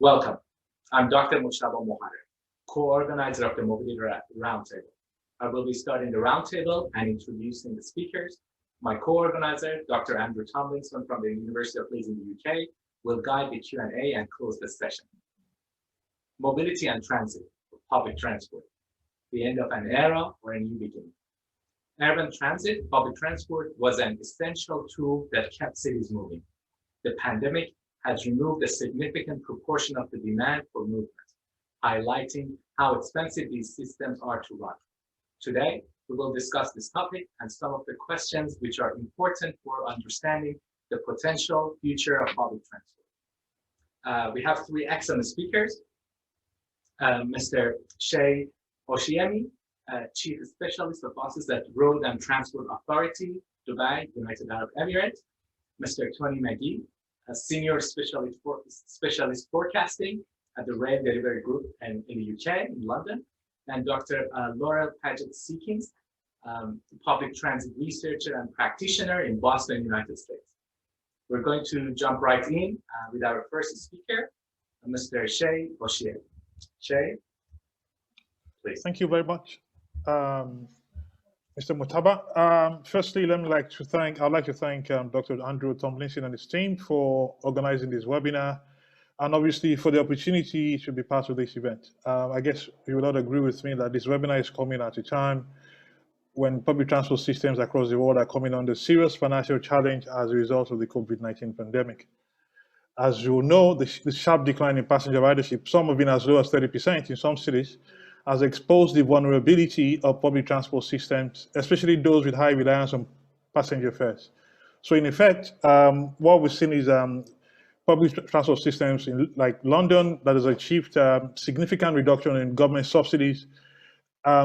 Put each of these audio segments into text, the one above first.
Welcome. I'm Dr. Mushtaba Moharrem, co-organizer of the Mobility Roundtable. I will be starting the roundtable and introducing the speakers. My co-organizer, Dr. Andrew Tomlinson from the University of Leeds in the UK, will guide the Q&A and close the session. Mobility and transit, public transport, the end of an era or a new beginning. Urban transit, public transport, was an essential tool that kept cities moving. The pandemic has removed a significant proportion of the demand for movement, highlighting how expensive these systems are to run. Today, we will discuss this topic and some of the questions which are important for understanding the potential future of public transport. We have three excellent speakers. Mr. Seyi Osiyemi, Chief Specialist of Buses at Road and Transport Authority, Dubai, United Arab Emirates. Mr. Tony Magee, a Senior Specialist Forecasting at the Rail Delivery Group in the UK, in London. And Dr. Laurel Paget-Seekins, Public Transit Researcher and Practitioner in Boston, United States. We're going to jump right in with our first speaker, Mr. Seyi Osiyemi. Seyi, please. Thank you very much, Mr. Mutaba. Firstly, I'd like to thank Dr. Andrew Tomlinson and his team for organizing this webinar, and obviously for the opportunity to be part of this event. I guess you will all agree with me that this webinar is coming at a time when public transport systems across the world are coming under serious financial challenge as a result of the COVID-19 pandemic. As you know, the sharp decline in passenger ridership, some have been as low as 30% in some cities, has exposed the vulnerability of public transport systems, especially those with high reliance on passenger fares. So in effect, what we've seen is public transport systems like London that has achieved significant reduction in government subsidies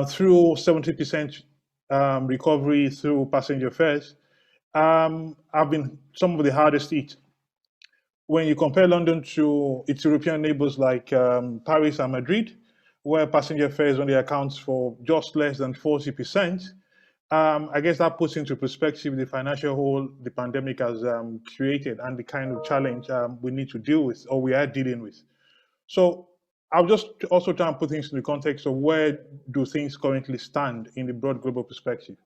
through 70% recovery through passenger fares, have been some of the hardest hit. When you compare London to its European neighbors like Paris and Madrid, where passenger fares only accounts for just less than 40%, I guess that puts into perspective the financial hole the pandemic has created and the kind of challenge we need to deal with, or we are dealing with. So I'll just also try and put things in the context of where do things currently stand in the broad global perspective.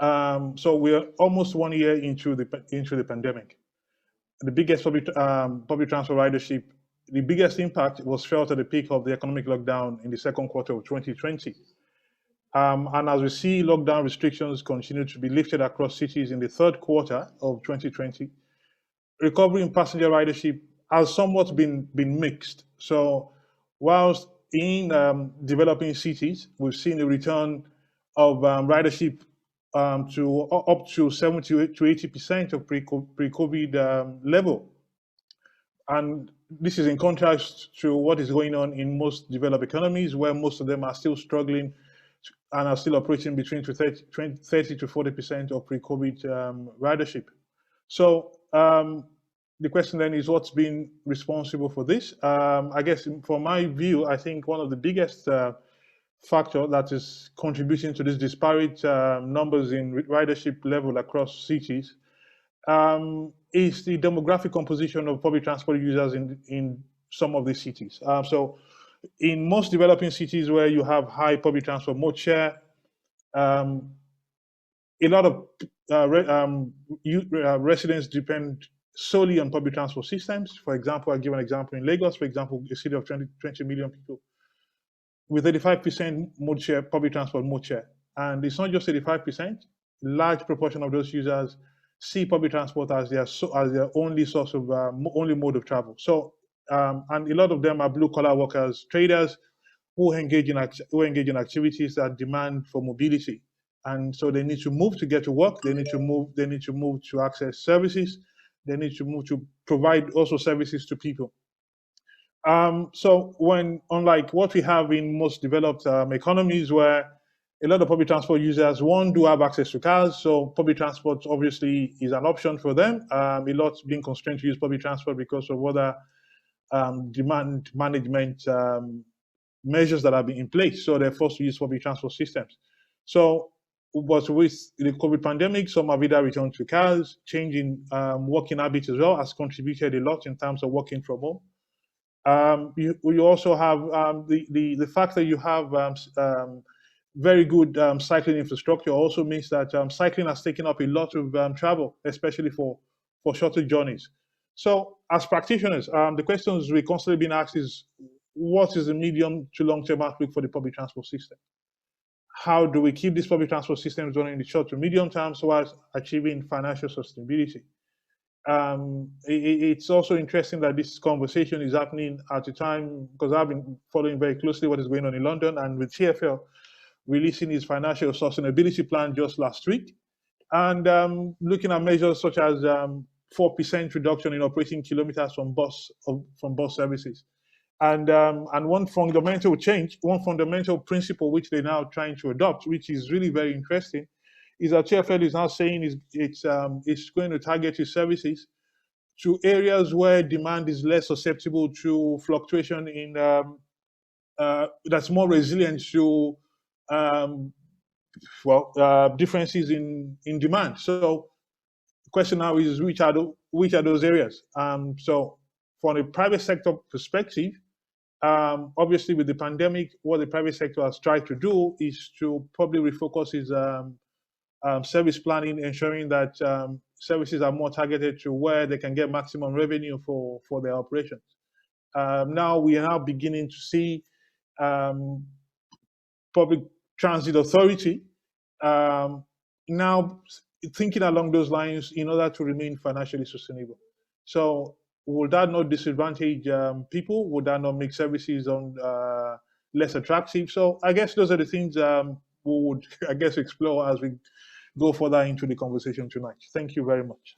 So we're almost 1 year into the pandemic. The biggest public transport ridership, the biggest impact was felt at the peak of the economic lockdown in the second quarter of 2020. And as we see lockdown restrictions continue to be lifted across cities in the third quarter of 2020, recovery in passenger ridership has somewhat been mixed. So whilst in developing cities, we've seen a return of ridership to up to 70 to 80% of pre-COVID level. And this is in contrast to what is going on in most developed economies, where most of them are still struggling and are still operating between 30 to 40% of pre-COVID ridership. So the question then is, what's been responsible for this? I guess from my view, I think one of the biggest factor that is contributing to this disparate numbers in ridership level across cities is the demographic composition of public transport users in some of these cities. So in most developing cities where you have high public transport mode share, a lot of residents depend solely on public transport systems. For example, I'll give an example in Lagos, for example, a city of 20 million people, with 85% mode share, public transport mode share. And it's not just 85%, large proportion of those users see public transport as their only source of, only mode of travel. So, and a lot of them are blue collar workers, traders who engage in activities that demand for mobility. And so they need to move to get to work, they need to move to access services, they need to move to provide also services to people. So when, unlike what we have in most developed economies where a lot of public transport users, one, do have access to cars, so public transport obviously is an option for them. A lot being constrained to use public transport because of other demand management measures that have been in place, so they're forced to use public transport systems. So, but with the COVID pandemic, some have either returned to cars, changing working habits as well has contributed a lot in terms of working from home. You also have the fact that you have very good cycling infrastructure also means that cycling has taken up a lot of travel, especially for shorter journeys. So as practitioners, the questions we constantly being asked is, what is the medium to long-term outlook for the public transport system? How do we keep this public transport system running in the short to medium term so as achieving financial sustainability? It's also interesting that this conversation is happening at a time, because I've been following very closely what is going on in London, and with TfL releasing its financial sustainability plan just last week, and looking at measures such as 4% reduction in operating kilometers from bus services. And one fundamental change, one fundamental principle which they're now trying to adopt, which is really very interesting, is that TfL is now saying it's going to target its services to areas where demand is less susceptible to fluctuation in that's more resilient to differences in demand. So the question now is, which are those areas? So from a private sector perspective, obviously with the pandemic, what the private sector has tried to do is to probably refocus its service planning, ensuring that services are more targeted to where they can get maximum revenue for their operations. Now we are now beginning to see public transit authority now thinking along those lines in order to remain financially sustainable. So would that not disadvantage people? Would that not make services less attractive? So I guess those are the things we would, I guess, explore as we go further into the conversation tonight. Thank you very much.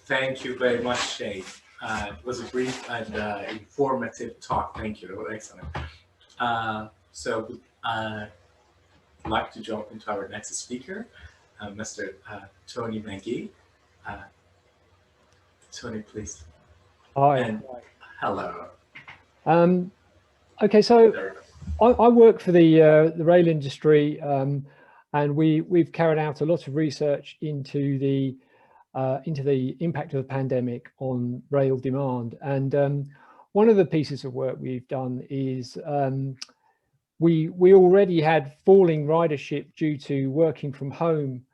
Thank you very much, Seyi. It was a brief and informative talk. Thank you. Excellent. So I'd like to jump into our next speaker, Mr. Tony Magee. Tony, please. Hi. And hello. Okay, so I work for the rail industry, and we've carried out a lot of research into the impact of the pandemic on rail demand. And one of the pieces of work we've done is we already had falling ridership due to working from home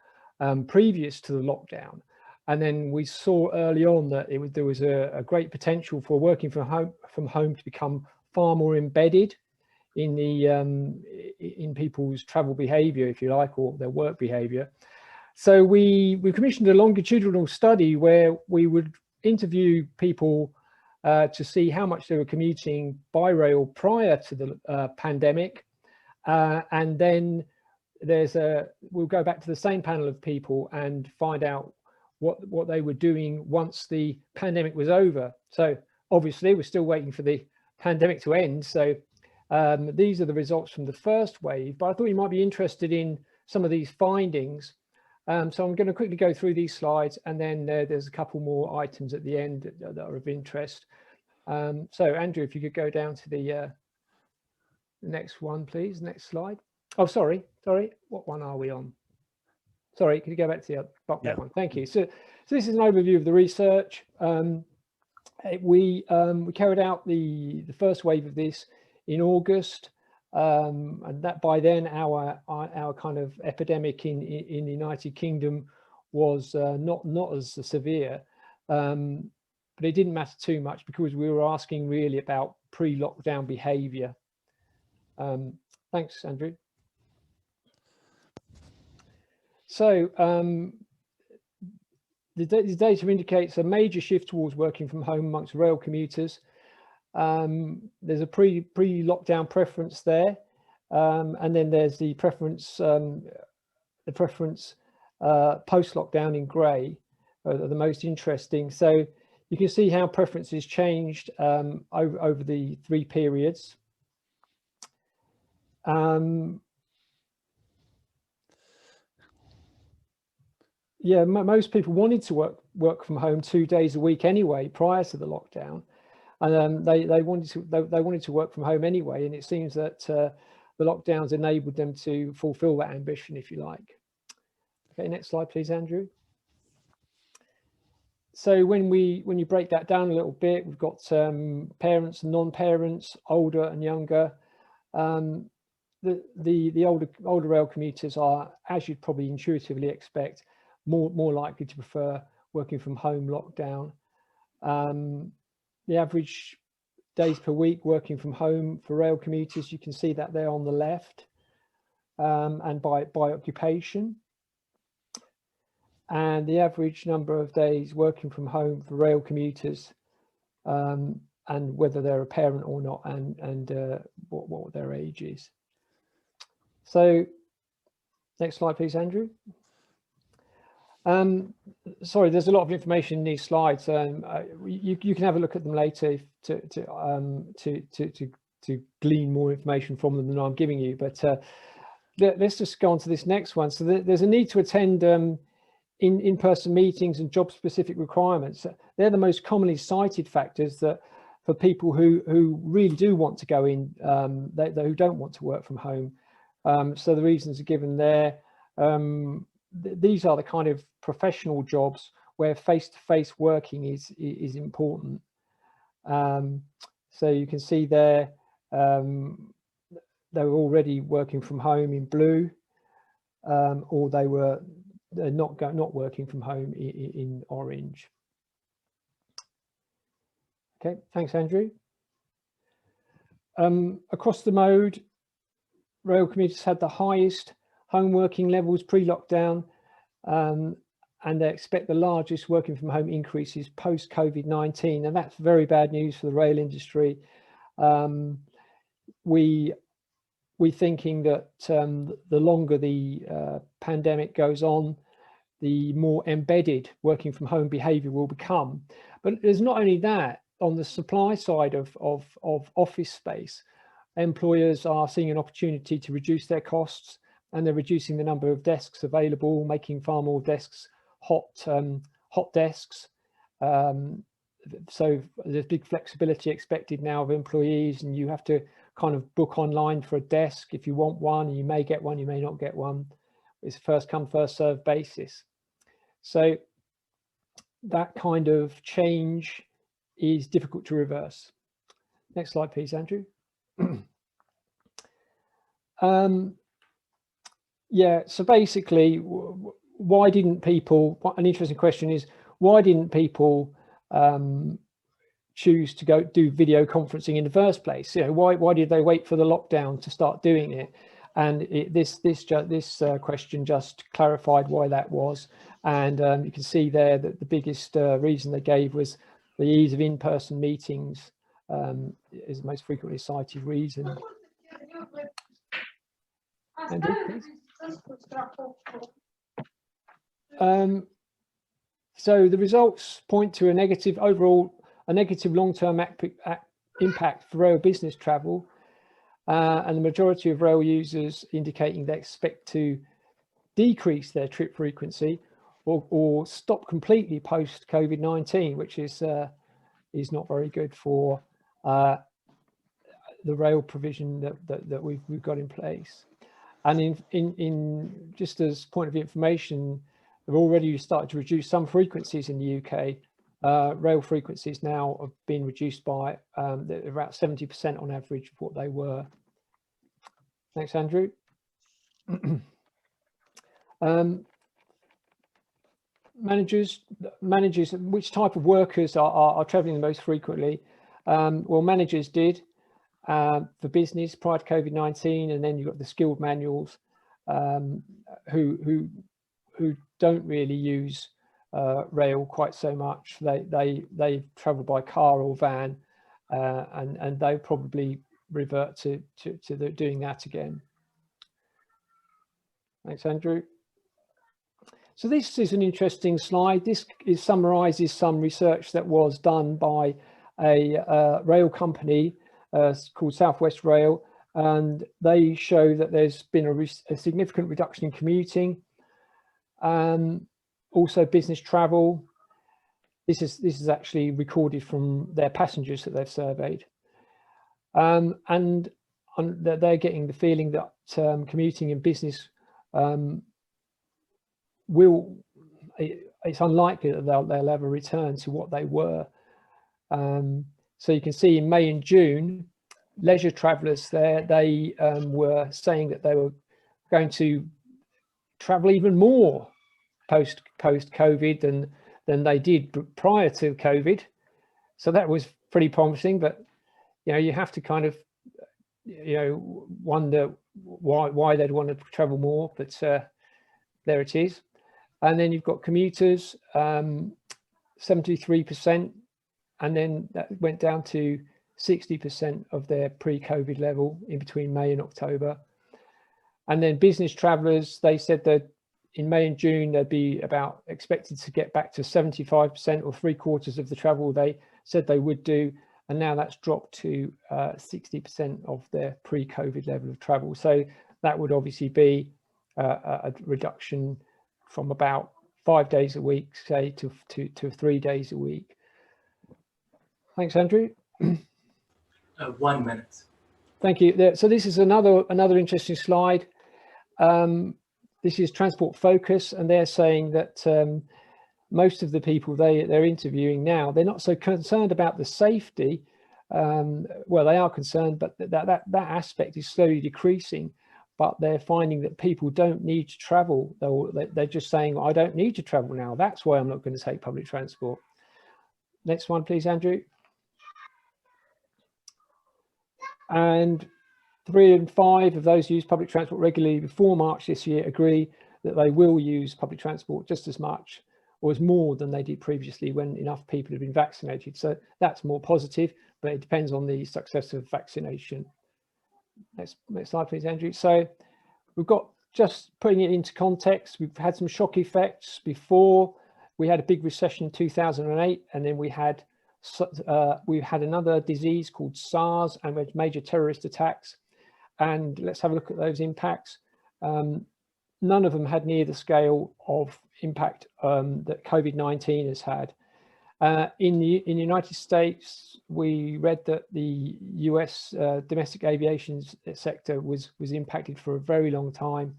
previous to the lockdown. And then we saw early on that there was a great potential for working from home to become far more embedded in people's travel behavior, if you like, or their work behavior. So we commissioned a longitudinal study where we would interview people to see how much they were commuting by rail prior to the pandemic, and then we'll go back to the same panel of people and find out what they were doing once the pandemic was over. So obviously we're still waiting for the pandemic to end. So these are the results from the first wave, but I thought you might be interested in some of these findings. So I'm going to quickly go through these slides, and then there's a couple more items at the end that are of interest. So Andrew, if you could go down to the next one, please. Next slide. Oh, sorry. What one are we on? Sorry, could you go back to the that one? Thank you. So this is an overview of the research. We carried out the first wave of this in August, and that by then our kind of epidemic in the United Kingdom was not as severe, but it didn't matter too much because we were asking really about pre-lockdown behaviour. Thanks, Andrew. So the data indicates a major shift towards working from home amongst rail commuters. There's a pre-lockdown preference there, and then there's the preference post-lockdown in grey are the most interesting. So you can see how preferences changed over the 3 periods. Yeah, most people wanted to work from home 2 days a week anyway prior to the lockdown, and they wanted to work from home anyway. And it seems that the lockdowns enabled them to fulfil that ambition, if you like. Okay, next slide, please, Andrew. So when you break that down a little bit, we've got parents and non-parents, older and younger. The older rail commuters are, as you'd probably intuitively expect, more likely to prefer working from home lockdown. The average days per week working from home for rail commuters, you can see that there on the left, and by occupation. And the average number of days working from home for rail commuters, and whether they're a parent or not, and what their age is. So next slide, please, Andrew. Sorry, there's a lot of information in these slides. You can have a look at them later to glean more information from them than I'm giving you. But let's just go on to this next one. So there's a need to attend in-person meetings and job-specific requirements. They're the most commonly cited factors that for people who really do want to go in, who don't want to work from home. So the reasons are given there. These are the kind of professional jobs where face-to-face working is important. So you can see there, they were already working from home in blue, or they're not working from home in orange. Okay, thanks, Andrew. Across the mode, rail commuters had the highest home working levels pre-lockdown, and they expect the largest working from home increases post-COVID-19, and that's very bad news for the rail industry. We're thinking that the longer the pandemic goes on, the more embedded working from home behaviour will become. But there's not only that. On the supply side of office space, employers are seeing an opportunity to reduce their costs, and they're reducing the number of desks available, making far more desks hot desks. So there's big flexibility expected now of employees, and you have to kind of book online for a desk if you want one, and you may get one, you may not get one. It's a first come, first served basis. So that kind of change is difficult to reverse. Next slide, please, Andrew. Yeah, so basically, why didn't people, an interesting question is, why didn't people choose to go do video conferencing in the first place? You know, why did they wait for the lockdown to start doing it? And this question just clarified why that was. And you can see there that the biggest reason they gave was the ease of in-person meetings is the most frequently cited reason. Andrew, please. So the results point to a negative long-term impact for rail business travel, and the majority of rail users indicating they expect to decrease their trip frequency or stop completely post COVID-19, which is not very good for the rail provision that we've got in place. And in just as point of information, they've already started to reduce some frequencies in the UK. Rail frequencies now have been reduced by about 70% on average of what they were. Thanks, Andrew. Managers, which type of workers are travelling the most frequently? Well, managers did for business prior to COVID-19, and then you've got the skilled manuals who don't really use rail quite so much. They travel by car or van, and they probably revert to doing that again. Thanks, Andrew. So this is an interesting slide. This summarizes some research that was done by a rail company called South West Rail, and they show that there's been a significant reduction in commuting, also business travel. This is actually recorded from their passengers that they've surveyed, and they're getting the feeling that commuting in business it's unlikely that they'll ever return to what they were. So you can see in May and June, leisure travellers there, they were saying that they were going to travel even more post COVID than they did prior to COVID. So that was pretty promising, but you have to kind of wonder why they'd want to travel more, but there it is. And then you've got commuters, 73%, and then that went down to 60% of their pre-COVID level in between May and October. And then business travelers, they said that in May and June, they'd be about expected to get back to 75% or 3/4 of the travel they said they would do. And now that's dropped to 60% of their pre-COVID level of travel. So that would obviously be a reduction from about 5 days a week, say, to 3 days a week. Thanks, Andrew. 1 minute. Thank you. So this is another interesting slide. This is Transport Focus, and they're saying that most of the people they're interviewing now, they're not so concerned about the safety. Well, they are concerned, but that aspect is slowly decreasing. But they're finding that people don't need to travel. They're just saying, I don't need to travel now. That's why I'm not going to take public transport. Next one, please, Andrew. And 3 in 5 of those who use public transport regularly before March this year agree that they will use public transport just as much or as more than they did previously when enough people have been vaccinated. So that's more positive, but it depends on the success of vaccination. Next slide, please, Andrew. So we've got, just putting it into context, we've had some shock effects before. We had a big recession in 2008, and then we had another disease called SARS, and we had major terrorist attacks. And let's have a look at those impacts. None of them had near the scale of impact that COVID-19 has had. In the United States, we read that the US domestic aviation sector was impacted for a very long time,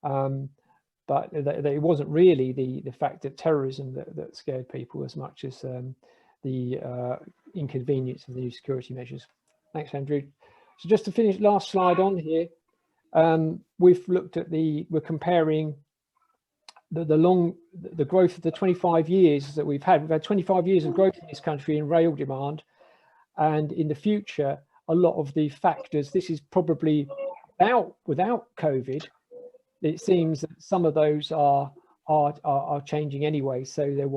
but it wasn't really the fact that terrorism that scared people as much as the inconvenience of the new security measures. Thanks, Andrew. So just to finish, last slide on here, we've looked at we're comparing the growth of the 25 years that we've had. We've had 25 years of growth in this country in rail demand, and in the future, a lot of the factors, this is probably without COVID, it seems that some of those are changing anyway. So there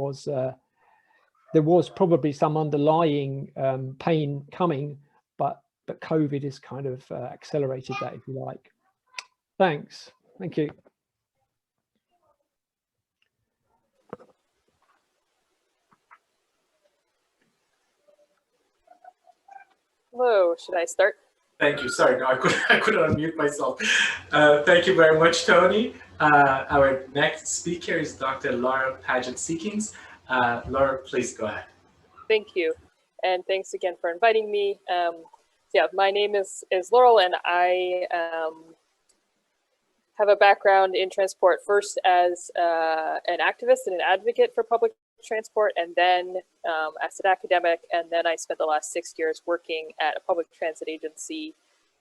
was probably some underlying pain coming, but COVID has kind of accelerated that, if you like. Thanks. Thank you. Hello, should I start? Thank you. Sorry, no, I couldn't unmute myself. Thank you very much, Tony. Our next speaker is Dr. Laurel Paget-Seekins. Laurel, please go ahead. Thank you, and thanks again for inviting me. Yeah, my name is Laurel, and I have a background in transport, first as an activist and an advocate for public transport, and then as an academic, and then I spent the last 6 years working at a public transit agency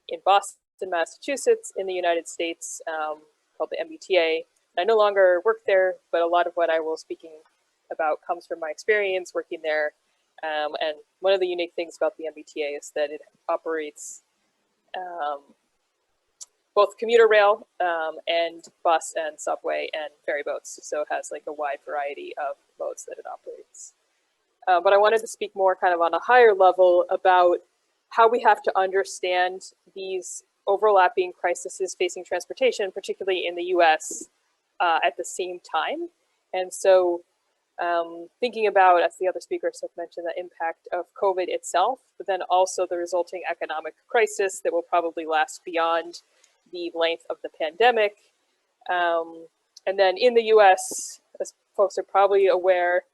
in Boston, Massachusetts, in the United States, called the MBTA. I no longer work there, but a lot of what I will speaking about comes from my experience working there. And one of the unique things about the MBTA is that it operates both commuter rail and bus and subway and ferry boats. So it has like a wide variety of modes that it operates. But I wanted to speak more kind of on a higher level about how we have to understand these overlapping crises facing transportation, particularly in the US, at the same time. And so thinking about, as the other speakers have mentioned, the impact of COVID itself, but then also the resulting economic crisis that will probably last beyond the length of the pandemic. And then in the US, as folks are probably aware,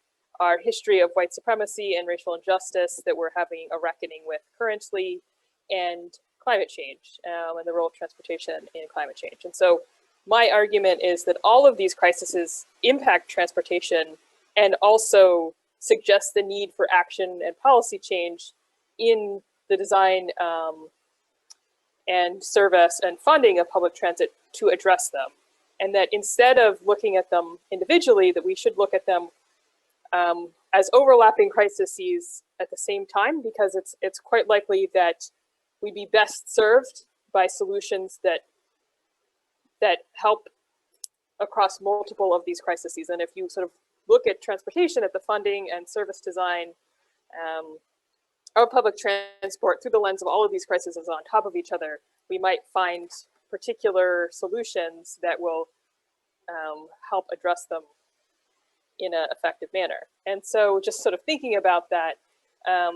our history of white supremacy and racial injustice that we're having a reckoning with currently, and climate change and the role of transportation in climate change. And so my argument is that all of these crises impact transportation and also suggest the need for action and policy change in the design and service and funding of public transit to address them. And that instead of looking at them individually, that we should look at them as overlapping crises at the same time, because it's quite likely that we'd be best served by solutions that help across multiple of these crises. And if you sort of look at transportation, at the funding and service design of public transport through the lens of all of these crises on top of each other, we might find particular solutions that will help address them in an effective manner. And so just sort of thinking about that,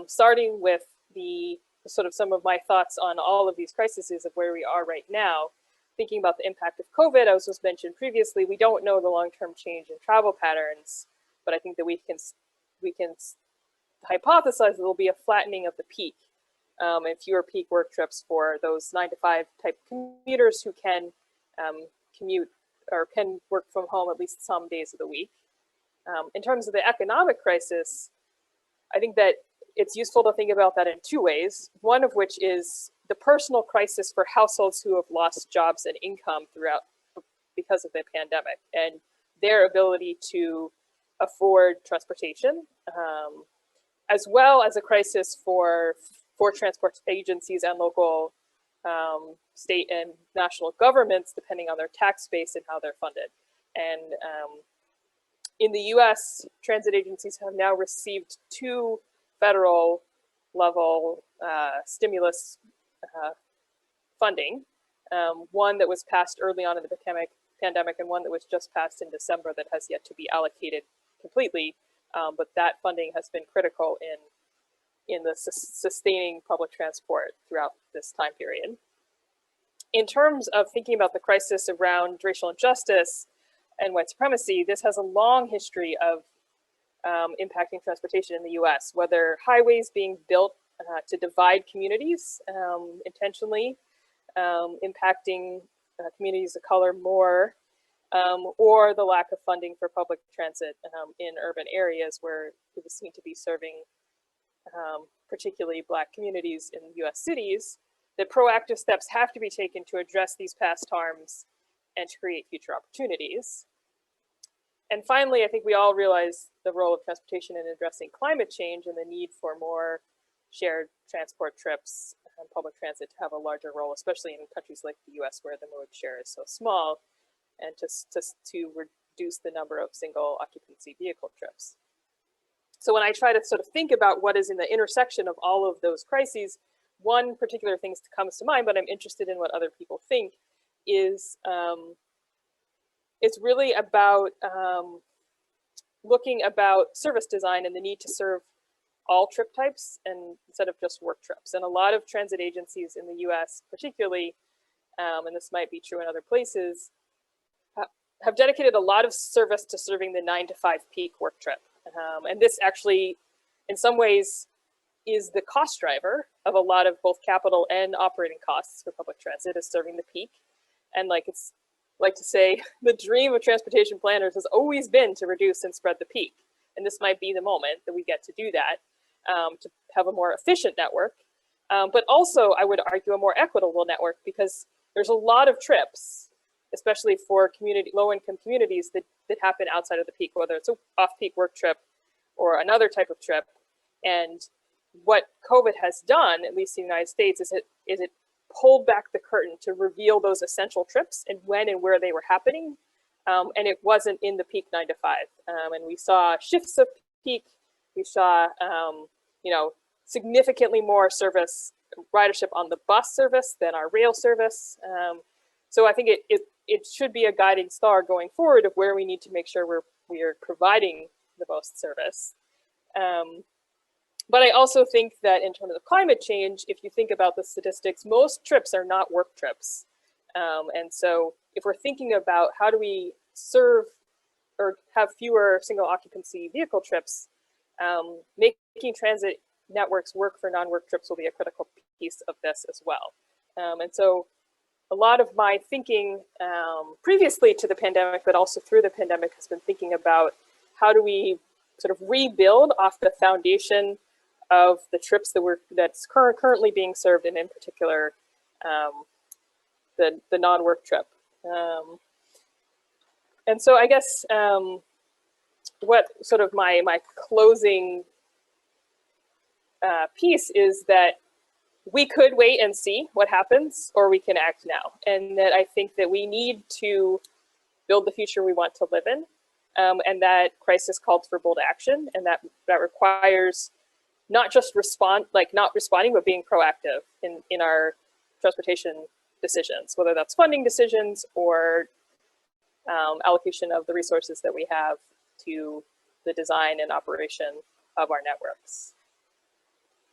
starting with the sort of some of my thoughts on all of these crises of where we are right now, thinking about the impact of COVID, as was mentioned previously, we don't know the long-term change in travel patterns, but I think that we can hypothesize that there'll be a flattening of the peak and fewer peak work trips for those 9-to-5 type commuters who can commute or can work from home at least some days of the week. In terms of the economic crisis, I think that it's useful to think about that in two ways. One of which is the personal crisis for households who have lost jobs and income throughout because of the pandemic and their ability to afford transportation, as well as a crisis for transport agencies and local state and national governments, depending on their tax base and how they're funded. And in the US, transit agencies have now received 2 federal level stimulus funding, one that was passed early on in the pandemic and one that was just passed in December that has yet to be allocated completely. But that funding has been critical in the sustaining public transport throughout this time period. In terms of thinking about the crisis around racial injustice and white supremacy, this has a long history of impacting transportation in the US, whether highways being built to divide communities intentionally, impacting communities of color more, or the lack of funding for public transit in urban areas where it was seen to be serving particularly Black communities in US cities, that proactive steps have to be taken to address these past harms and to create future opportunities. And finally, I think we all realize the role of transportation in addressing climate change and the need for more shared transport trips and public transit to have a larger role, especially in countries like the US where the mode share is so small, and to reduce the number of single occupancy vehicle trips. So when I try to sort of think about what is in the intersection of all of those crises, one particular thing that comes to mind, but I'm interested in what other people think, is it's really about looking about service design and the need to serve all trip types and instead of just work trips. And a lot of transit agencies in the US particularly, and this might be true in other places, have dedicated a lot of service to serving the 9-to-5 peak work trip. And this actually, in some ways, is the cost driver of a lot of both capital and operating costs for public transit, is serving the peak. And like to say, the dream of transportation planners has always been to reduce and spread the peak. And this might be the moment that we get to do that, to have a more efficient network, but also I would argue a more equitable network, because there's a lot of trips, especially for low-income communities that happen outside of the peak, whether it's an off-peak work trip or another type of trip. And what COVID has done, at least in the United States, is it pulled back the curtain to reveal those essential trips and when and where they were happening. And it wasn't in the peak 9-to-5. And we saw shifts of peak. We saw, significantly more service ridership on the bus service than our rail service. So I think it should be a guiding star going forward of where we need to make sure we are providing the most service. But I also think that in terms of climate change, if you think about the statistics, most trips are not work trips. And so if we're thinking about how do we serve or have fewer single occupancy vehicle trips, making transit networks work for non-work trips will be a critical piece of this as well. And so a lot of my thinking previously to the pandemic, but also through the pandemic, has been thinking about how do we sort of rebuild off the foundation of the trips that's currently being served, and in particular, the non-work trip. And so I guess what sort of my closing piece is that we could wait and see what happens, or we can act now. And that I think that we need to build the future we want to live in. And that crisis called for bold action, and that requires not just not responding, but being proactive in our transportation decisions, whether that's funding decisions or allocation of the resources that we have to the design and operation of our networks.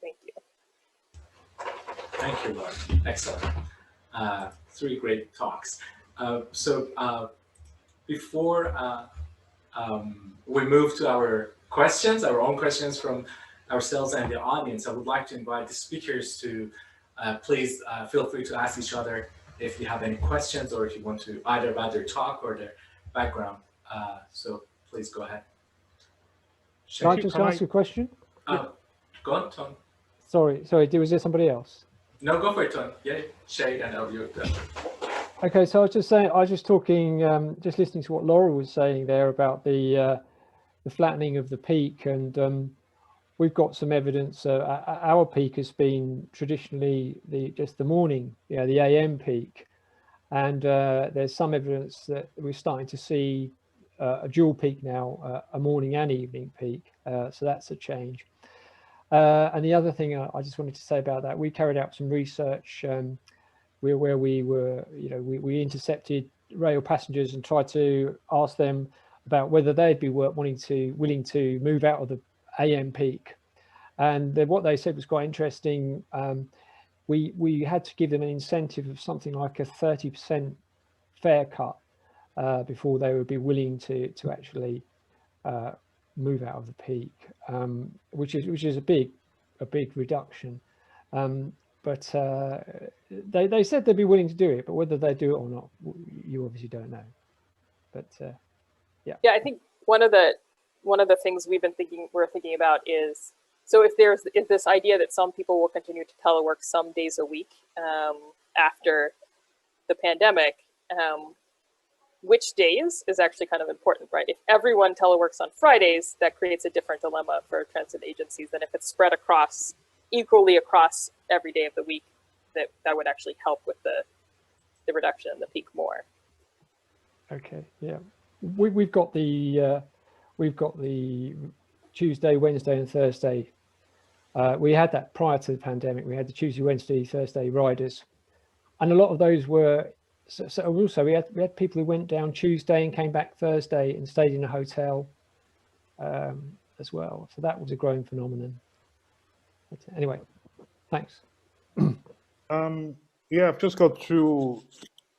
Thank you. Thank you, Laura. Excellent. 3 great talks. Before we move to our questions, our own questions from ourselves and the audience, I would like to invite the speakers to please feel free to ask each other if you have any questions, or if you want to either about their talk or their background. So please go ahead. Can I just ask a question? Go on, Tom. Sorry, was there somebody else? No, go for it, Tom. Yeah, Shade and Elliot. Okay, so I was just saying, I was just talking, just listening to what Laura was saying there about the flattening of the peak, and we've got some evidence. Our peak has been traditionally just the morning, the AM peak, and there's some evidence that we're starting to see a dual peak now, a morning and evening peak. So that's a change. And the other thing I just wanted to say about that, we carried out some research where we were, we intercepted rail passengers and tried to ask them about whether they'd be willing to move out of the AM peak. And what they said was quite interesting. We had to give them an incentive of something like a 30% fare cut before they would be willing to actually move out of the peak, which is a big reduction. But they said they'd be willing to do it, but whether they do it or not, you obviously don't know. But yeah. Yeah, I think one of the things we're thinking about is, so if this idea that some people will continue to telework some days a week after the pandemic, which days is actually kind of important, right? If everyone teleworks on Fridays, that creates a different dilemma for transit agencies than if it's spread equally across every day of the week. That would actually help with the reduction in the peak more. Okay, yeah, we've got the Tuesday, Wednesday, and Thursday. We had that prior to the pandemic. We had the Tuesday, Wednesday, Thursday riders, and a lot of those were. So also we had people who went down Tuesday and came back Thursday and stayed in a hotel as well. So that was a growing phenomenon. But anyway, thanks. Yeah, I've just got 2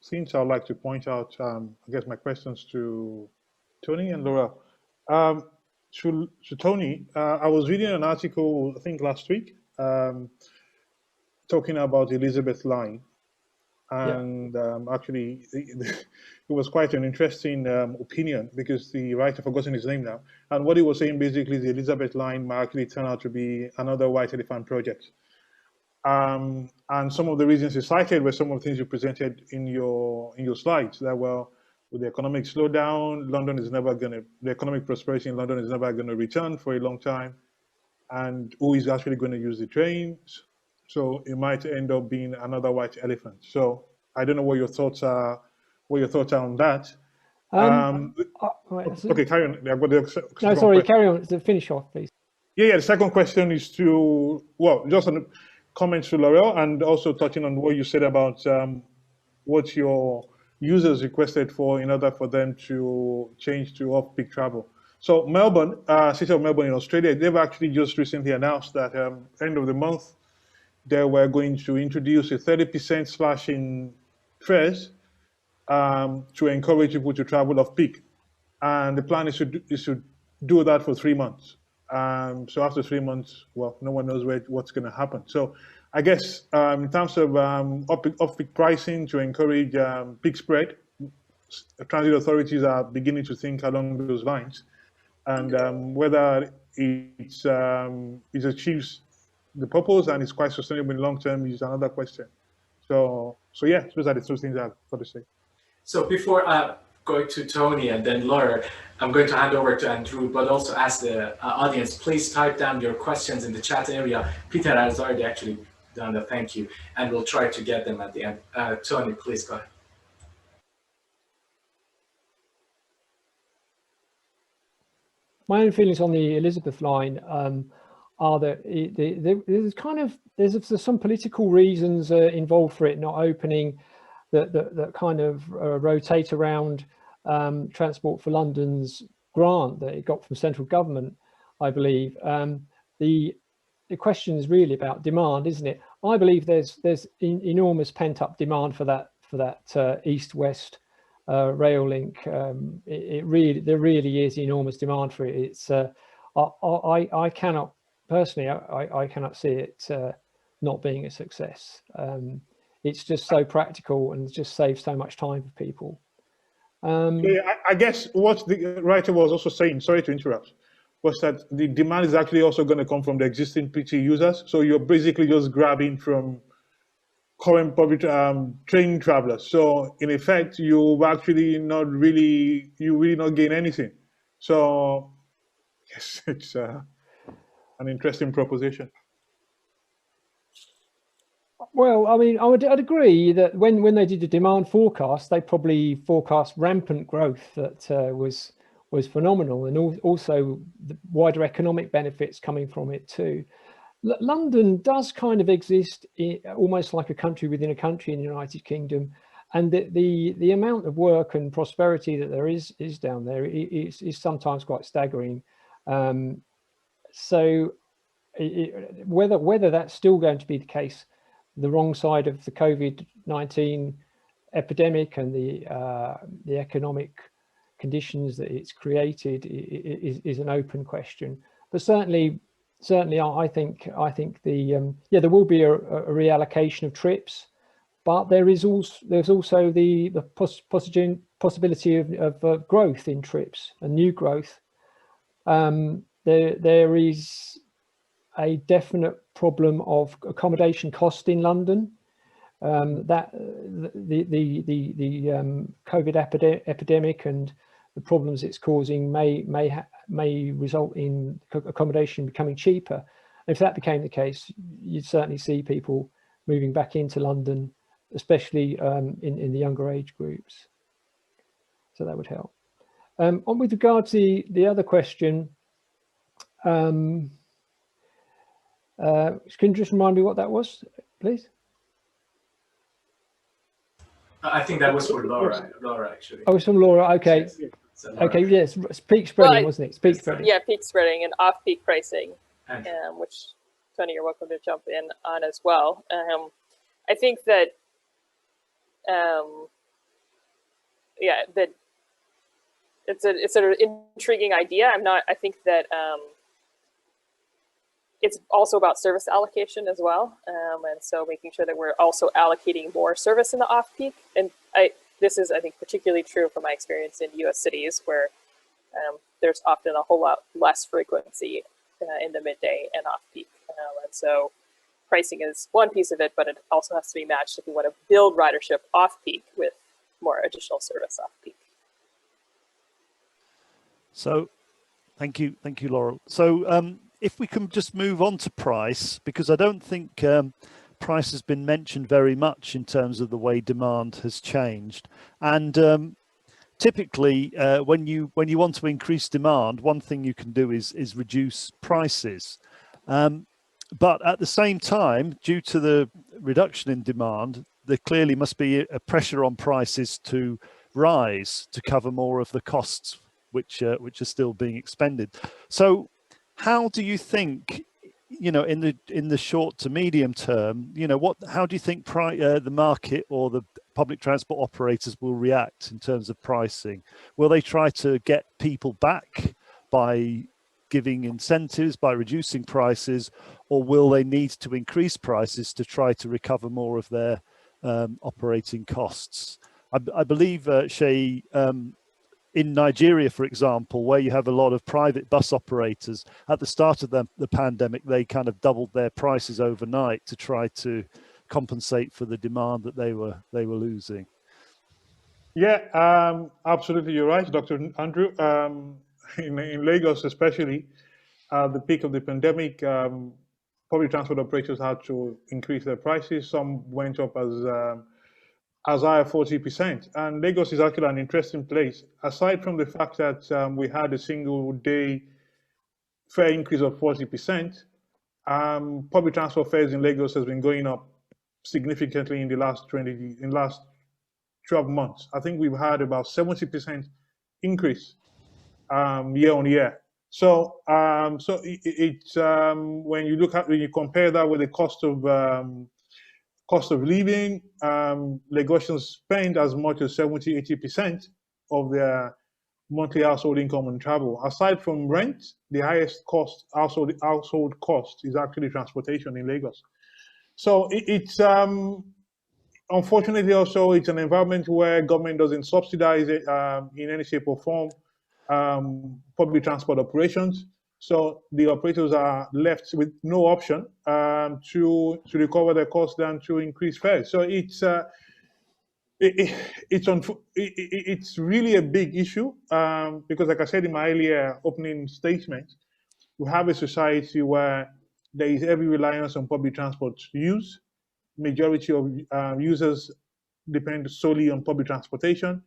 things I'd like to point out. I guess my questions to Tony and Laura. To Tony, I was reading an article, I think last week, talking about Elizabeth Line. And actually, it was quite an interesting opinion, because the writer, forgotten his name now, and what he was saying basically, the Elizabeth Line might actually turn out to be another white elephant project. And some of the reasons he cited were some of the things you presented in your slides, that well, with the economic slowdown, the economic prosperity in London is never going to return for a long time, and who is actually going to use the trains? So it might end up being another white elephant. So I don't know what your thoughts are. What your thoughts are on that? Okay, carry on. No, sorry, carry on. To finish off, please. Yeah. The second question is just on comments to Laurel, and also touching on what you said about what your users requested for in order for them to change to off-peak travel. So Melbourne, City of Melbourne in Australia, they've actually just recently announced that end of the month, they were going to introduce a 30% slash in fares to encourage people to travel off peak. And the plan is to do that for 3 months. So after 3 months, well, no one knows what's going to happen. So I guess in terms of off-peak pricing to encourage peak spread, transit authorities are beginning to think along those lines. And whether it achieves the purpose and is quite sustainable in long term is another question. So yeah, those are the two things I've got to say. So before going to Tony and then Laura, I'm going to hand over to Andrew, but also ask the audience, please type down your questions in the chat area. Peter has already actually done the thank you, and we'll try to get them at the end. Tony, please go ahead. My own feelings on the Elizabeth line are that there's some political reasons involved for it not opening that kind of rotate around Transport for London's grant that it got from central government, I believe. The question is really about demand, isn't it? I believe there's enormous pent-up demand for that east-west rail link. There really is enormous demand for it. It's I cannot personally, I cannot see it not being a success. It's just so practical and just saves so much time for people. Yeah, I guess what the writer was also saying, sorry to interrupt, was that the demand is actually also going to come from the existing PT users. So you're basically just grabbing from current public train travelers. So in effect, you really not gain anything. So yes, it's an interesting proposition. Well, I mean, I'd agree that when they did the demand forecast, they probably forecast rampant growth that was phenomenal, and also the wider economic benefits coming from it too. London does kind of exist almost like a country within a country in the United Kingdom, and the amount of work and prosperity that there is down there is sometimes quite staggering. So whether that's still going to be the case, the wrong side of the COVID-19 epidemic and the economic conditions that it's created is an open question. But certainly I think there will be a reallocation of trips, but there's also the possibility of growth in trips and new growth. There is a definite problem of accommodation cost in London. That the COVID epidemic and the problems it's causing may result in accommodation becoming cheaper. If that became the case, you'd certainly see people moving back into London, especially in the younger age groups. So that would help. With regard to the other question, can you just remind me what that was, please? I think that was for Laura actually. Oh, it's from Laura. Okay. Yes. So Laura. Okay. Yes, peak spreading, wasn't it? Peak spreading. Yeah, peak spreading and off-peak pricing, which Tony, you're welcome to jump in on as well. I think that, yeah, that it's an intriguing idea. I think that it's also about service allocation as well. And so making sure that we're also allocating more service in the off-peak. And this is, I think, particularly true from my experience in US cities where there's often a whole lot less frequency in the midday and off-peak. And so pricing is one piece of it, but it also has to be matched if we want to build ridership off-peak with more additional service off-peak. So thank you, Laurel. So if we can just move on to price, because I don't think price has been mentioned very much in terms of the way demand has changed. And typically, when you want to increase demand, one thing you can do is reduce prices. But at the same time, due to the reduction in demand, there clearly must be a pressure on prices to rise to cover more of the costs which are still being expended. So how do you think, in the short to medium term, how do you think the market or the public transport operators will react in terms of pricing? Will they try to get people back by giving incentives, by reducing prices, or will they need to increase prices to try to recover more of their operating costs? I believe, Seyi, in Nigeria, for example, where you have a lot of private bus operators, at the start of the pandemic, they kind of doubled their prices overnight to try to compensate for the demand that they were losing. Yeah, absolutely, you're right, Dr. Andrew. In Lagos, especially, at the peak of the pandemic, public transport operators had to increase their prices. Some went up as high as 40%. And Lagos is actually an interesting place. Aside from the fact that we had a single day fare increase of 40%, public transport fares in Lagos has been going up significantly in the last 12 months. I think we've had about 70% increase year on year. So, it's when you compare that with the cost of living, Lagosians spend as much as 70–80% of their monthly household income on travel. Aside from rent, the highest cost household cost is actually transportation in Lagos. So it's unfortunately also it's an environment where government doesn't subsidize it in any shape or form, public transport operations. So the operators are left with no option to recover their costs than to increase fares. So it's really a big issue because, like I said in my earlier opening statement, we have a society where there is heavy reliance on public transport use. Majority of users depend solely on public transportation,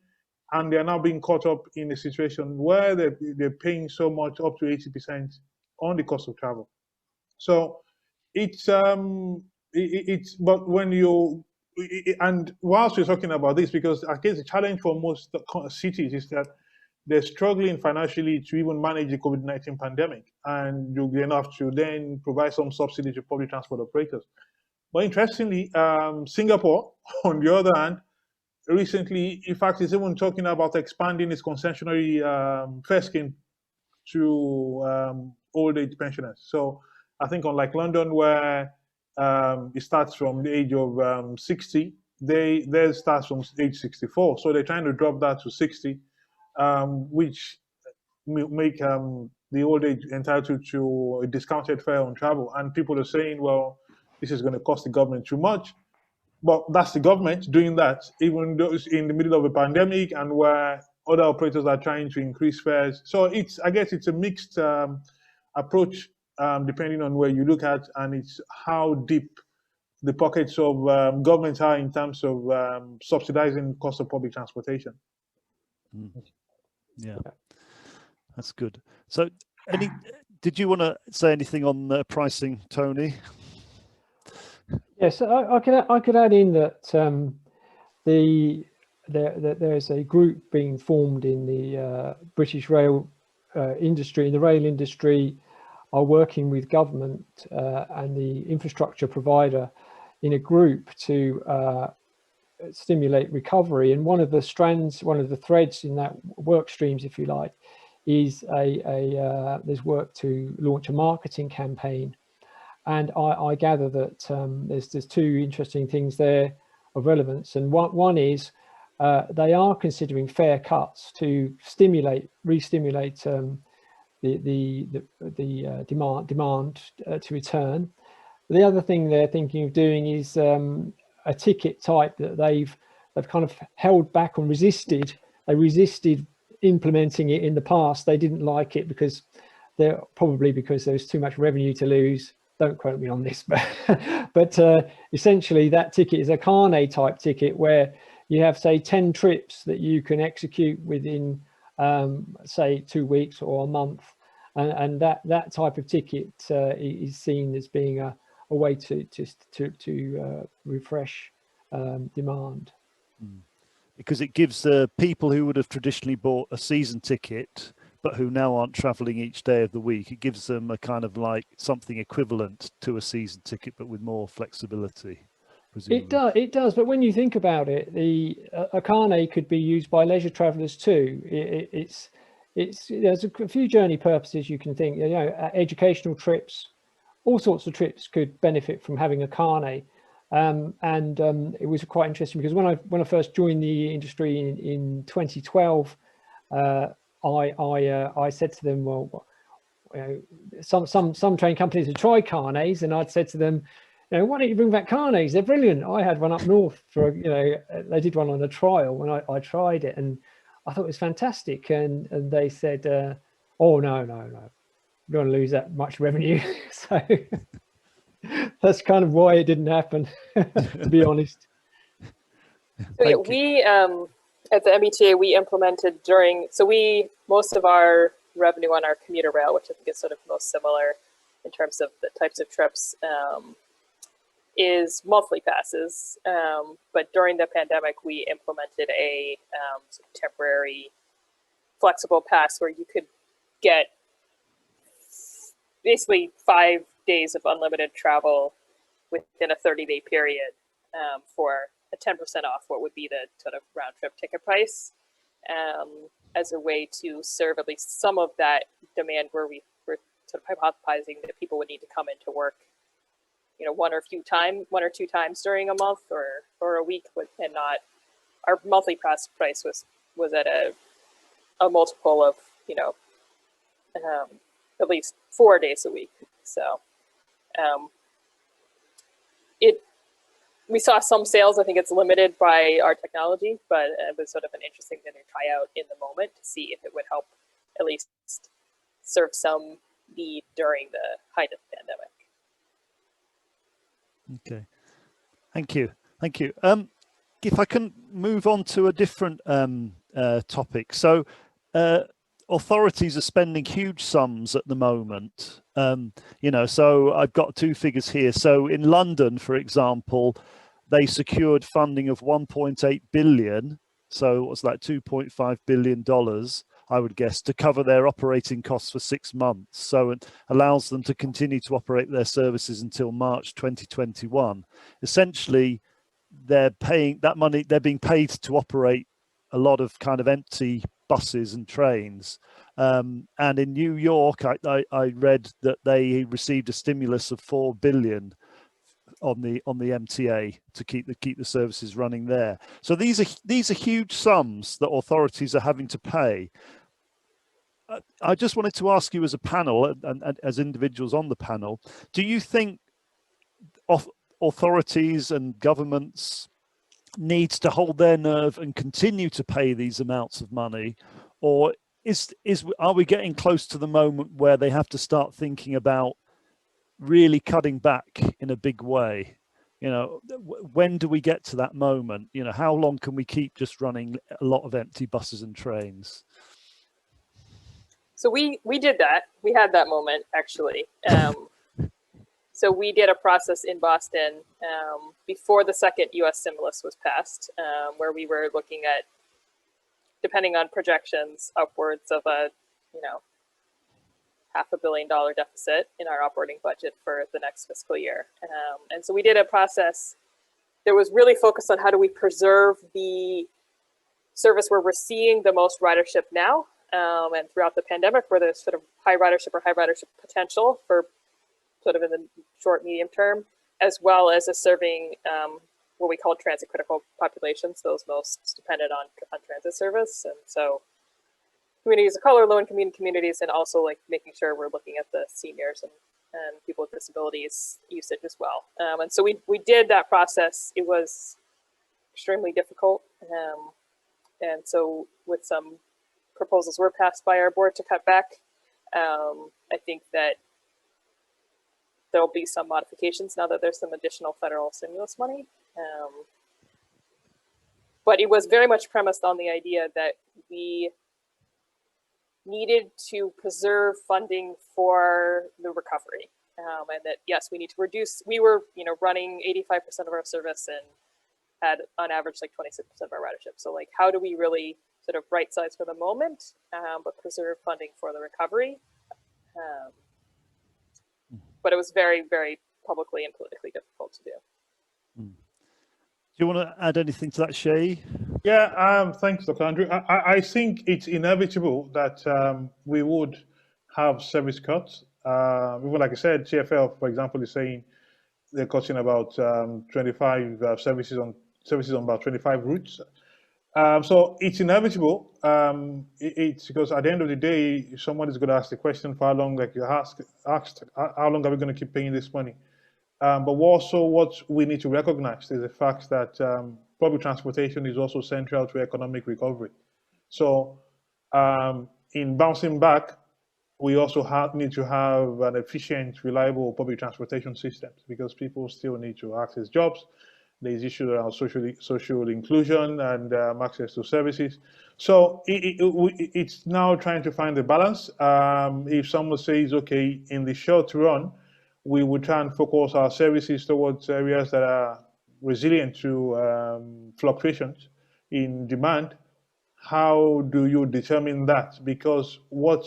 and they're now being caught up in a situation where they're paying so much, up to 80% on the cost of travel. So but when you, and whilst we're talking about this, because I guess the challenge for most cities is that they're struggling financially to even manage the COVID-19 pandemic, and you'll be enough to then provide some subsidy to public transport operators. But interestingly, Singapore, on the other hand, recently, in fact, is even talking about expanding its concessionary fare scheme to old age pensioners. So I think unlike London, where it starts from the age of 60, theirs starts from age 64. So they're trying to drop that to 60, which will make the old age entitled to a discounted fare on travel. And people are saying, well, this is going to cost the government too much. But that's the government doing that, even though it's in the middle of a pandemic and where other operators are trying to increase fares. So I guess it's a mixed approach depending on where you look at, and it's how deep the pockets of governments are in terms of subsidizing cost of public transportation. Yeah, that's good. So did you want to say anything on pricing, Tony? Yes, I could add in that there's a group being formed in the British rail industry. In the rail industry, are working with government and the infrastructure provider in a group to stimulate recovery. And one of the strands, one of the threads in that work streams, if you like, is there's work to launch a marketing campaign. And I gather that there's two interesting things there of relevance. And one is they are considering fare cuts to re-stimulate the demand to return. The other thing they're thinking of doing is a ticket type that they've kind of held back and resisted. They resisted implementing it in the past. They didn't like it because because there was too much revenue to lose. Don't quote me on this, but essentially that ticket is a carnet type ticket where you have, say, 10 trips that you can execute within, say, 2 weeks or a month, and that type of ticket is seen as being a way to refresh demand. Because it gives people who would have traditionally bought a season ticket but who now aren't traveling each day of the week, it gives them a kind of like something equivalent to a season ticket, but with more flexibility. Presumably. It does. But when you think about it, a carnet could be used by leisure travelers too. There's a few journey purposes you can think. You know, educational trips all sorts of trips could benefit from having a carnet. It was quite interesting because when I first joined the industry in 2012, I said to them, well, you know, some train companies have tried carnets, and I'd said to them, you know, why don't you bring back carnets? They're brilliant. I had one up north for, you know, they did one on a trial when I tried it, and I thought it was fantastic. And they said, oh no, we don't want to lose that much revenue. So that's kind of why it didn't happen, to be honest. So yeah, we at the META, we implemented most of our revenue on our commuter rail, which I think is sort of most similar in terms of the types of trips, is monthly passes. But during the pandemic, we implemented a sort of temporary flexible pass where you could get basically 5 days of unlimited travel within a 30-day period for a 10% off what would be the sort of round trip ticket price, as a way to serve at least some of that demand where we were sort of hypothesizing that people would need to come into work, you know, one or two times during a month or a week, and not our monthly price was at a multiple of, you know, at least 4 days a week. So we saw some sales. I think it's limited by our technology, but it was sort of an interesting thing to try out in the moment to see if it would help at least serve some need during the height of the pandemic. Okay, thank you. If I can move on to a different topic. So authorities are spending huge sums at the moment. You know, so I've got two figures here. So in London, for example, they secured funding of 1.8 billion. So what's that, $2.5 billion, I would guess, to cover their operating costs for 6 months. So it allows them to continue to operate their services until March 2021. Essentially, they're paying that money, they're being paid to operate a lot of kind of empty buses and trains. And in New York, I read that they received a stimulus of 4 billion on the MTA to keep the services running there. So these are huge sums that authorities are having to pay. I just wanted to ask you as a panel and as individuals on the panel, do you think authorities and governments needs to hold their nerve and continue to pay these amounts of money, or are we getting close to the moment where they have to start thinking about really cutting back in a big way? You know, when do we get to that moment? You know, how long can we keep just running a lot of empty buses and trains? So we did that. We had that moment, actually. So we did a process in Boston before the second US stimulus was passed, where we were looking at, depending on projections, upwards of a, you know, $500 million deficit in our operating budget for the next fiscal year. And so we did a process that was really focused on how do we preserve the service where we're seeing the most ridership now, and throughout the pandemic, where there's sort of high ridership potential for sort of in the short, medium term, as well as serving what we call transit critical populations, those most dependent on transit service. And so communities of color, low-income communities, and also like making sure we're looking at the seniors and people with disabilities usage as well. And so we did that process. It was extremely difficult. And so with some proposals were passed by our board to cut back, I think that there'll be some modifications now that there's some additional federal stimulus money. But it was very much premised on the idea that we needed to preserve funding for the recovery, and that yes, we need to reduce. We were, you know, running 85% of our service and had on average like 26% of our ridership. So like, how do we really sort of right size for the moment, but preserve funding for the recovery? But it was very, very publicly and politically difficult to do. Do you want to add anything to that, Seyi? Yeah, thanks, Dr. Andrew. I think it's inevitable that we would have service cuts. Even like I said, TfL, for example, is saying they're cutting about 25 services on about 25 routes. So it's inevitable. It's because at the end of the day, someone is going to ask the question for how long, like you asked, how long are we going to keep paying this money? But also what we need to recognize is the fact that public transportation is also central to economic recovery. So in bouncing back, we also need to have an efficient, reliable public transportation system because people still need to access jobs. There's issues around social inclusion and access to services. So it's now trying to find the balance. If someone says, okay, in the short run, we would try and focus our services towards areas that are resilient to fluctuations in demand, how do you determine that? Because what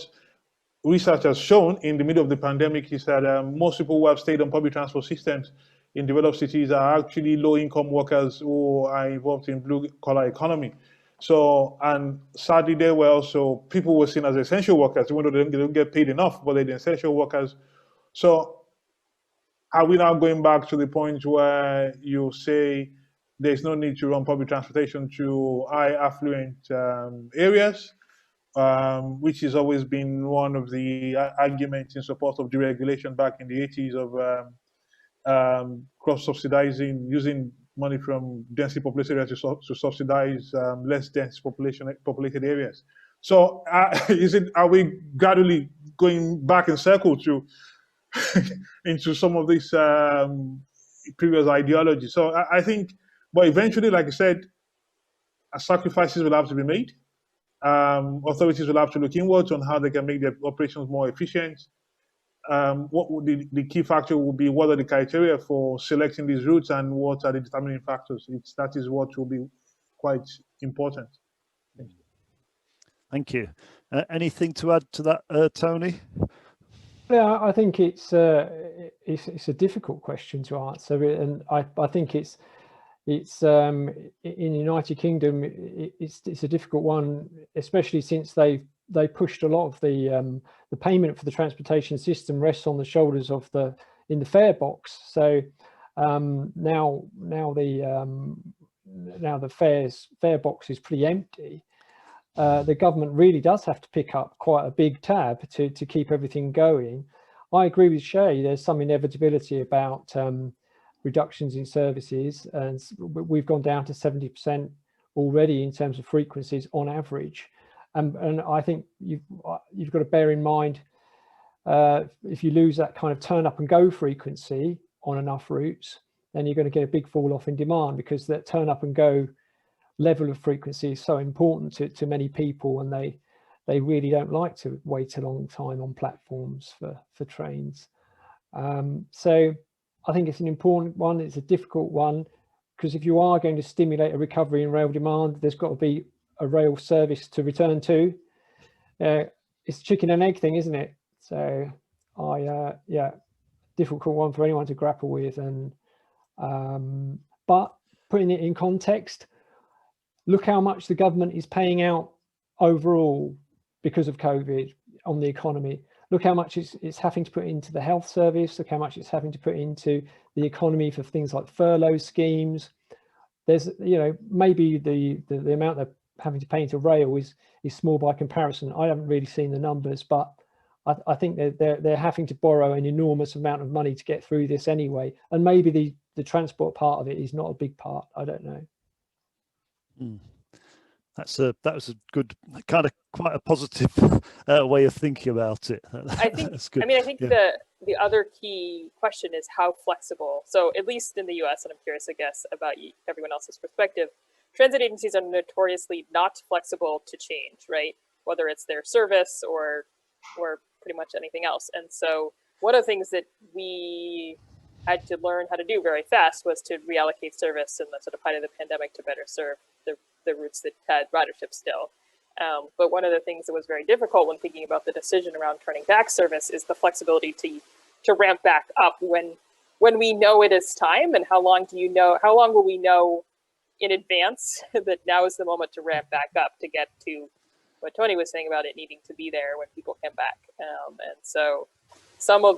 research has shown in the middle of the pandemic is that most people who have stayed on public transport systems in developed cities are actually low-income workers who are involved in blue-collar economy. So, and sadly, they were also people were seen as essential workers, even though they don't get paid enough, but they're the essential workers. So, are we now going back to the point where you say there's no need to run public transportation to high affluent areas? Which has always been one of the arguments in support of deregulation back in the 80s of cross-subsidizing, using money from densely populated areas to subsidize less dense populated areas. So are we gradually going back in circle to into some of these previous ideologies? So I think, but eventually, like I said, sacrifices will have to be made. Authorities will have to look inwards on how they can make their operations more efficient. What would the key factor will be? What are the criteria for selecting these routes, and what are the determining factors? That is what will be quite important. Thank you. Anything to add to that, Tony? Yeah, I think it's a difficult question to answer, and I think it's in the United Kingdom it's a difficult one, especially since they pushed a lot of the payment for the transportation system rests on the shoulders of the fare box. So now the fare box is pretty empty. The government really does have to pick up quite a big tab to keep everything going. I agree with Seyi. There's some inevitability about reductions in services, and we've gone down to 70% already in terms of frequencies on average. And I think you've got to bear in mind if you lose that kind of turn up and go frequency on enough routes, then you're going to get a big fall off in demand, because that turn up and go level of frequency is so important to many people, and they really don't like to wait a long time on platforms for trains. So I think it's an important one. It's a difficult one, because if you are going to stimulate a recovery in rail demand, there's got to be a rail service to return to. It's a chicken and egg thing, isn't it? So yeah, difficult one for anyone to grapple with. And but putting it in context, look how much the government is paying out overall because of COVID on the economy. Look how much it's having to put into the health service. Look how much it's having to put into the economy for things like furlough schemes. There's, maybe the amount they're having to pay into rail is small by comparison. I haven't really seen the numbers, but I think they're having to borrow an enormous amount of money to get through this anyway. And maybe the transport part of it is not a big part. I don't know. Mm. That was a good kind of quite a positive way of thinking about it. I think that's good. I mean, I think yeah. the other key question is how flexible. So at least in the US, and I'm curious, I guess, about everyone else's perspective, transit agencies are notoriously not flexible to change, right? Whether it's their service or pretty much anything else. And so one of the things that we had to learn how to do very fast was to reallocate service in the sort of height of the pandemic to better serve the routes that had ridership still. But one of the things that was very difficult when thinking about the decision around turning back service is the flexibility to ramp back up when we know it is time, and how long will we know in advance that now is the moment to ramp back up to get to what Tony was saying about it needing to be there when people come back. And so some of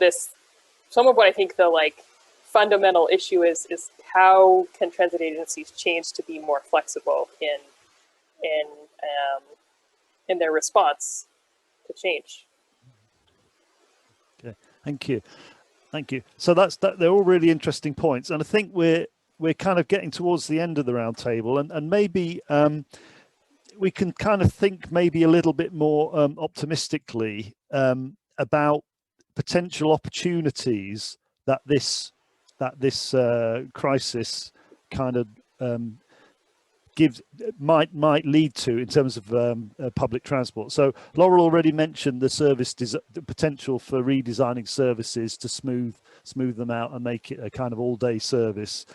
what I think the like fundamental issue is how can transit agencies change to be more flexible in their response to change. Okay, thank you. Thank you. So they're all really interesting points, and I think we're kind of getting towards the end of the roundtable, and maybe we can kind of think maybe a little bit more optimistically about potential opportunities that this crisis kind of might lead to in terms of public transport. So Laurel already mentioned the potential for redesigning services to smooth them out and make it a kind of all-day service.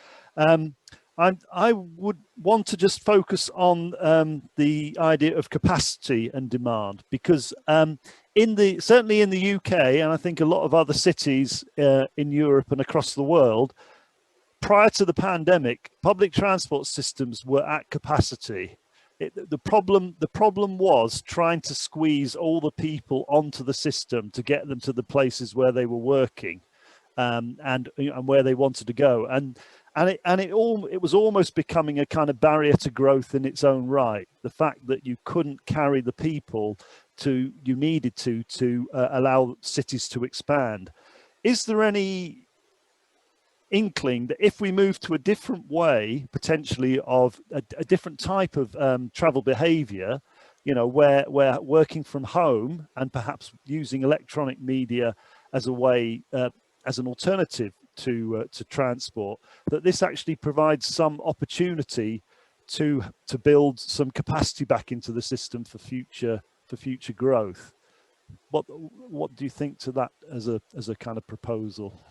I would want to just focus on the idea of capacity and demand, because certainly in the UK, and I think a lot of other cities in Europe and across the world, prior to the pandemic, public transport systems were at capacity. The problem was trying to squeeze all the people onto the system to get them to the places where they were working, and where they wanted to go, and it was almost becoming a kind of barrier to growth in its own right. The fact that you couldn't carry the people you needed to allow cities to expand. Is there any inkling that if we move to a different way, potentially of a different type of travel behavior, where working from home and perhaps using electronic media as a way, as an alternative to transport, that this actually provides some opportunity to build some capacity back into the system for future growth? What do you think to that as a kind of proposal?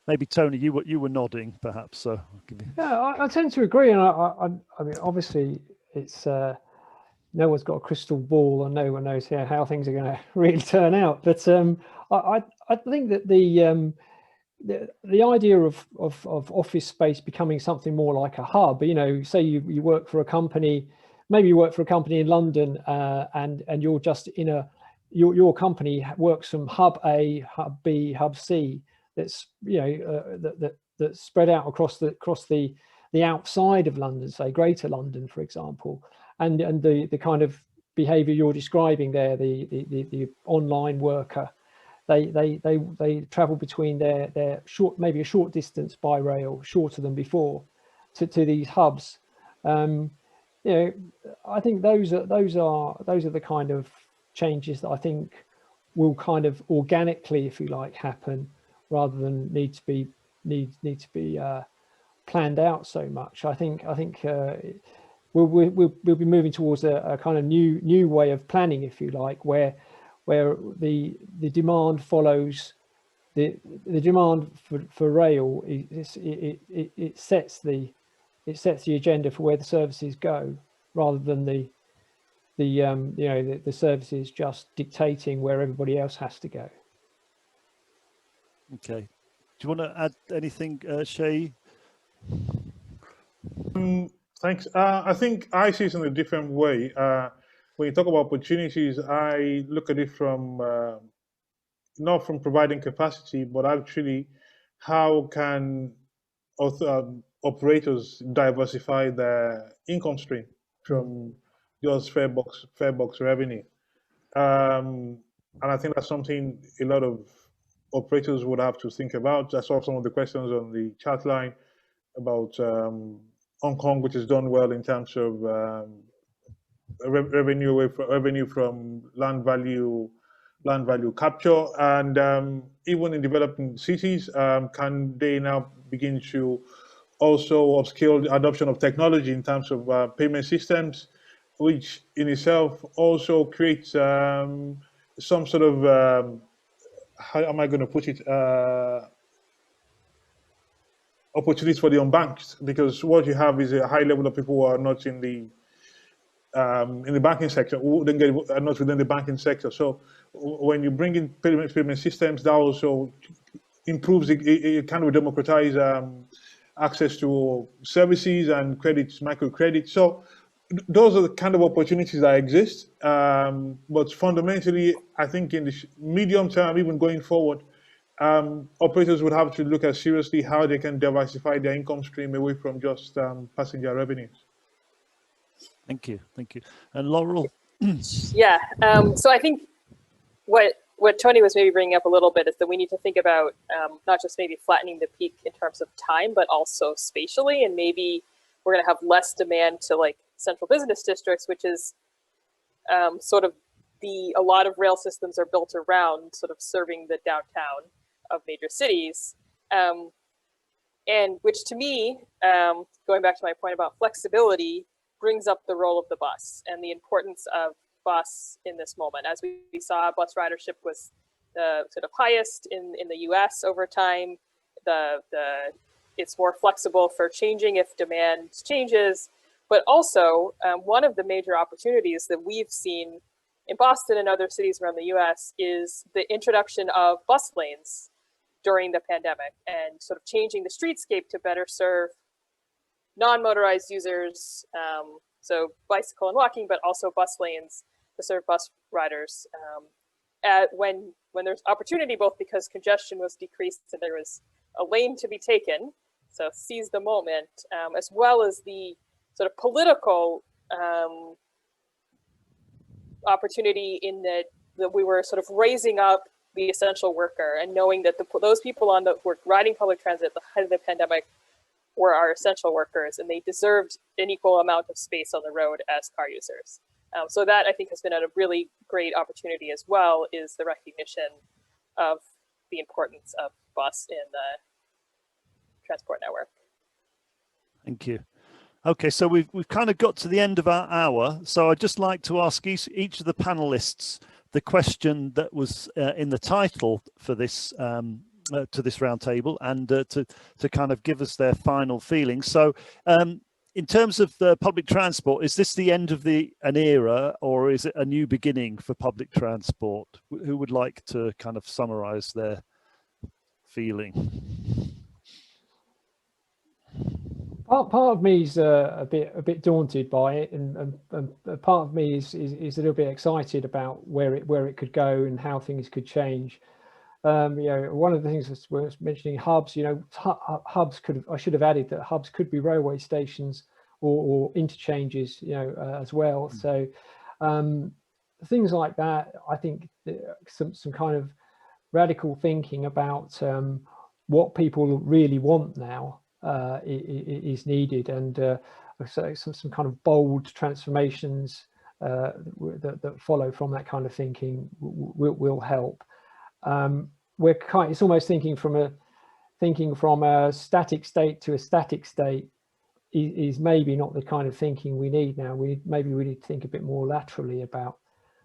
Maybe Tony, you were nodding, perhaps. So I'll give you... Yeah, I tend to agree, and I mean, obviously, it's no one's got a crystal ball, and no one knows how things are going to really turn out. But I think that the idea of office space becoming something more like a hub. Say you work for a company, maybe you work for a company in London, and you're just in your company works from hub A, hub B, hub C. That's that's spread out across the outside of London, say Greater London, for example, and the kind of behaviour you're describing there, the online worker, they travel between their maybe a short distance by rail, shorter than before, to these hubs. I think those are the kind of changes that I think will kind of organically, if you like, happen, rather than need to be planned out so much. I think we'll be moving towards a kind of new way of planning, if you like, where the demand follows the demand for rail. It sets the agenda for where the services go, rather than the services just dictating where everybody else has to go. Okay. Do you want to add anything, Seyi? Thanks. I think I see it in a different way. When you talk about opportunities, I look at it from not from providing capacity, but actually how can operators diversify their income stream from just fare box revenue. And I think that's something a lot of operators would have to think about. I saw some of the questions on the chat line about Hong Kong, which has done well in terms of revenue from land value capture, and even in developing cities, can they now begin to also upscale the adoption of technology in terms of payment systems, which in itself also creates some sort of how am I going to put it? Opportunities for the unbanked, because what you have is a high level of people who are not in the banking sector, who are not within the banking sector. So when you bring in payment systems, that also improves it kind of democratize access to services and credits, microcredit. So those are the kind of opportunities that exist. But fundamentally, I think in the medium term, even going forward, operators would have to look at seriously how they can diversify their income stream away from just passenger revenues. Thank you. And Laurel? Yeah, so I think what Tony was maybe bringing up a little bit is that we need to think about not just maybe flattening the peak in terms of time, but also spatially, and maybe we're going to have less demand to like central business districts, which is sort of a lot of rail systems are built around sort of serving the downtown of major cities. And which to me, going back to my point about flexibility, brings up the role of the bus and the importance of bus in this moment. As we saw, bus ridership was the sort of highest in the US over time. It's more flexible for changing if demand changes, but also one of the major opportunities that we've seen in Boston and other cities around the US is the introduction of bus lanes during the pandemic and sort of changing the streetscape to better serve non-motorized users, so bicycle and walking, but also bus lanes to serve bus riders when there's opportunity, both because congestion was decreased and there was a lane to be taken, so seize the moment, as well as the sort of political opportunity in that we were sort of raising up the essential worker and knowing that those people were riding public transit at the height of the pandemic were our essential workers, and they deserved an equal amount of space on the road as car users. So that I think has been a really great opportunity as well, is the recognition of the importance of bus in the transport network. Thank you. Okay, so we've kind of got to the end of our hour. So I'd just like to ask each of the panelists the question that was in the title for this to this roundtable, and to kind of give us their final feelings. So in terms of the public transport, is this the end of an era, or is it a new beginning for public transport? Who would like to kind of summarize their feeling? Part of me is a bit daunted by it, and part of me is a little bit excited about where it could go and how things could change. One of the things that was mentioning hubs. Hubs I should have added that hubs could be railway stations or interchanges, as well. So things like that. I think some kind of radical thinking about what people really want now is needed, and so some kind of bold transformations that follow from that kind of thinking will help. It's almost thinking from a static state to a static state is maybe not the kind of thinking we need now. Maybe we need to think a bit more laterally about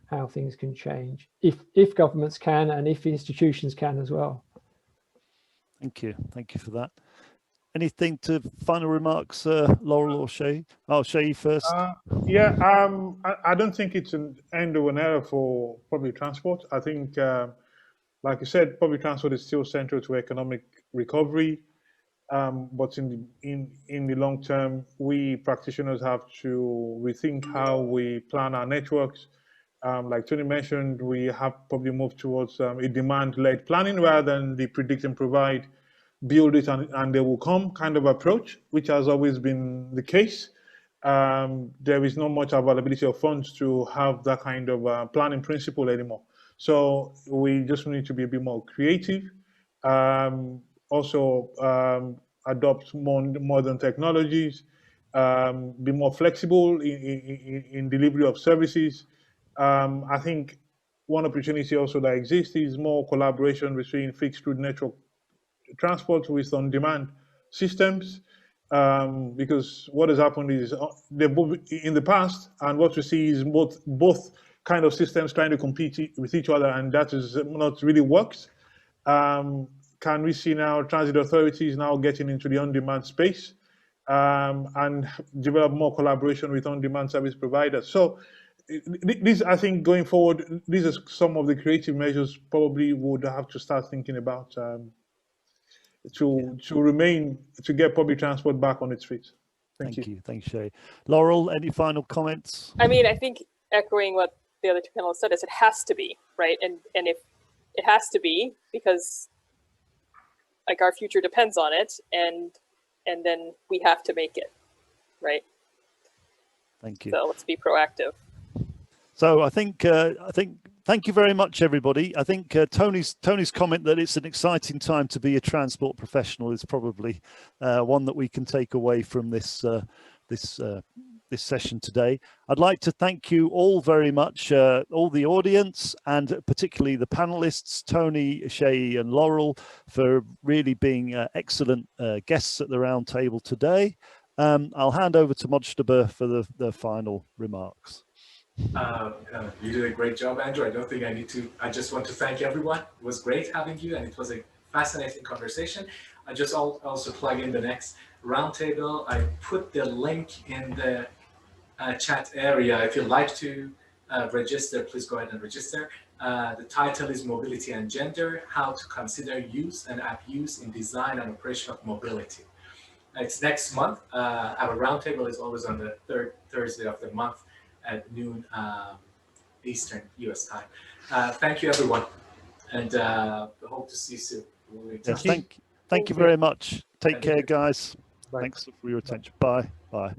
how things can change, if governments can and if institutions can as well. Thank you for that. Anything to final remarks, Laurel or Seyi? Oh, Seyi first. I don't think it's an end of an era for public transport. I think, like you said, public transport is still central to economic recovery. But in the long term, we practitioners have to rethink how we plan our networks. Like Tony mentioned, we have probably moved towards a demand-led planning rather than the predict and provide, build it and they will come kind of approach, which has always been the case. There is not much availability of funds to have that kind of planning principle anymore. So we just need to be a bit more creative. Also adopt more modern technologies, be more flexible in delivery of services. I think one opportunity also that exists is more collaboration between fixed route network transport with on-demand systems, because what has happened is they're both in the past, and what we see is both kind of systems trying to compete with each other, and that is not really works. Can we see now transit authorities now getting into the on-demand space and develop more collaboration with on-demand service providers? So these, I think, going forward, these are some of the creative measures probably would have to start thinking about to get public transport back on its feet. Thank you. Thanks, Seyi. Laurel, any final comments? I mean, I think echoing what the other two panelists said is it has to be, right? And if it has to be because like our future depends on it, and then we have to make it, right? Thank you. So let's be proactive. So I think thank you very much, everybody. I think Tony's comment that it's an exciting time to be a transport professional is probably one that we can take away from this this session today. I'd like to thank you all very much, all the audience, and particularly the panelists, Tony, Seyi, and Laurel, for really being excellent guests at the round table today. I'll hand over to Mojtaba for the final remarks. You did a great job, Andrew. I don't think I need to. I just want to thank everyone. It was great having you, and it was a fascinating conversation. I just also plug in the next roundtable. I put the link in the chat area. If you'd like to register, please go ahead and register. The title is Mobility and Gender, How to Consider Use and Abuse in Design and Operation of Mobility. It's next month. Our roundtable is always on the third Thursday of the month at noon Eastern US time. Thank you, everyone, and hope to see you soon. Yes, thank you very much. Take care, guys. Thanks for your attention. Bye. Bye.